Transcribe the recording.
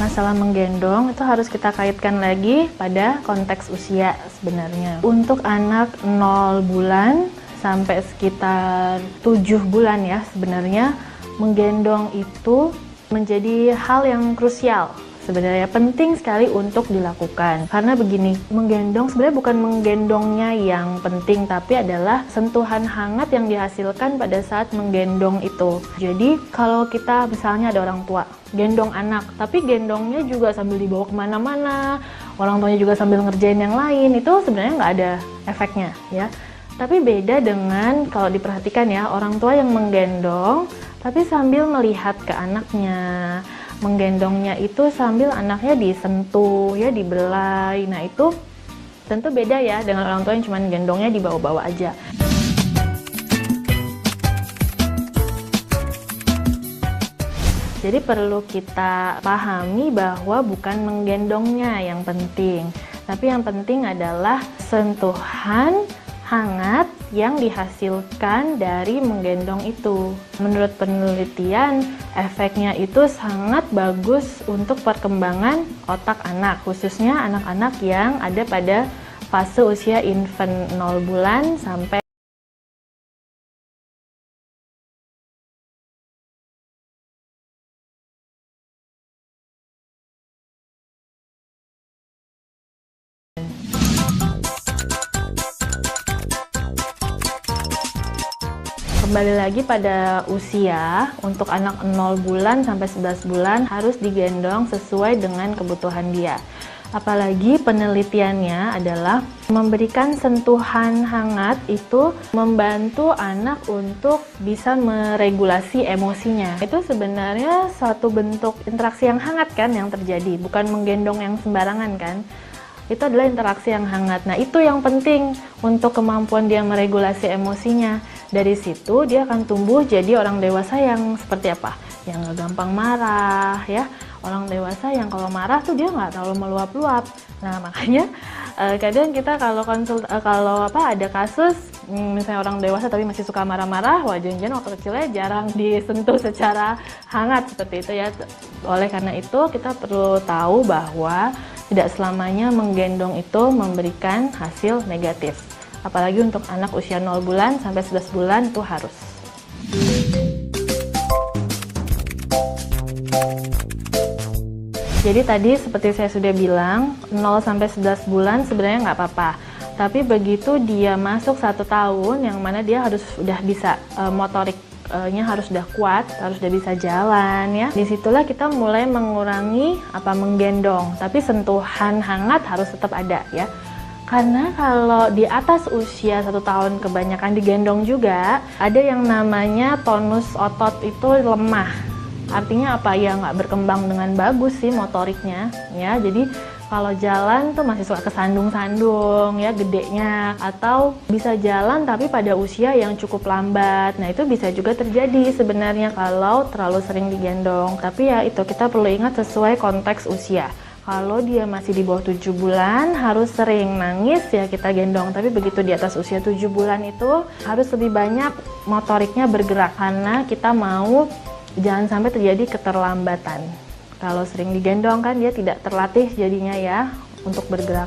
Masalah menggendong itu harus kita kaitkan lagi pada konteks usia sebenarnya. Untuk anak 0 bulan sampai sekitar 7 bulan ya, sebenarnya menggendong itu menjadi hal yang krusial. Sebenarnya penting sekali untuk dilakukan. Karena begini, menggendong sebenarnya bukan menggendongnya yang penting, tapi adalah sentuhan hangat yang dihasilkan pada saat menggendong itu. Jadi kalau kita misalnya ada orang tua gendong anak, tapi gendongnya juga sambil dibawa kemana-mana, orang tuanya juga sambil ngerjain yang lain, itu sebenarnya nggak ada efeknya ya. Tapi beda dengan kalau diperhatikan ya, orang tua yang menggendong tapi sambil melihat ke anaknya. Menggendongnya itu sambil anaknya disentuh ya, dibelai. Nah itu tentu beda ya dengan orang tua yang cuma gendongnya dibawa-bawa aja. Jadi perlu kita pahami bahwa bukan menggendongnya yang penting, tapi yang penting adalah sentuhan hangat yang dihasilkan dari menggendong itu. Menurut penelitian, efeknya itu sangat bagus untuk perkembangan otak anak, khususnya anak-anak yang ada pada fase usia infant 0 bulan sampai kembali lagi pada usia. Untuk anak 0 bulan sampai 11 bulan harus digendong sesuai dengan kebutuhan dia. Apalagi penelitiannya adalah memberikan sentuhan hangat itu membantu anak untuk bisa meregulasi emosinya. Itu sebenarnya suatu bentuk interaksi yang hangat kan yang terjadi, bukan menggendong yang sembarangan kan. Itu adalah interaksi yang hangat. Nah itu yang penting untuk kemampuan dia meregulasi emosinya. Dari situ dia akan tumbuh jadi orang dewasa yang seperti apa? Yang nggak gampang marah ya. Orang dewasa yang kalau marah tuh dia nggak terlalu meluap-luap. Nah makanya kadang kita kalau ada kasus misalnya orang dewasa tapi masih suka marah-marah, wah jangan-jangan waktu kecilnya jarang disentuh secara hangat seperti itu ya. Oleh karena itu kita perlu tahu bahwa tidak selamanya menggendong itu memberikan hasil negatif. Apalagi untuk anak usia 0 bulan sampai 11 bulan itu harus. Jadi tadi seperti saya sudah bilang, 0 sampai 11 bulan sebenarnya nggak apa-apa. Tapi begitu dia masuk 1 tahun, yang mana dia harus sudah bisa motoriknya harus sudah kuat, harus sudah bisa jalan ya. Disitulah kita mulai mengurangi menggendong, tapi sentuhan hangat harus tetap ada ya. Karena kalau di atas usia 1 tahun kebanyakan digendong juga, ada yang namanya tonus otot itu lemah. Artinya apa? Ya nggak berkembang dengan bagus sih motoriknya ya. Jadi kalau jalan tuh masih suka kesandung-sandung ya gedenya, atau bisa jalan tapi pada usia yang cukup lambat. Nah itu bisa juga terjadi sebenarnya kalau terlalu sering digendong. Tapi ya itu kita perlu ingat sesuai konteks usia. Kalau dia masih di bawah 7 bulan harus sering nangis ya kita gendong. Tapi begitu di atas usia 7 bulan itu harus lebih banyak motoriknya bergerak. Karena kita mau jangan sampai terjadi keterlambatan. Kalau sering digendong kan dia tidak terlatih jadinya ya untuk bergerak.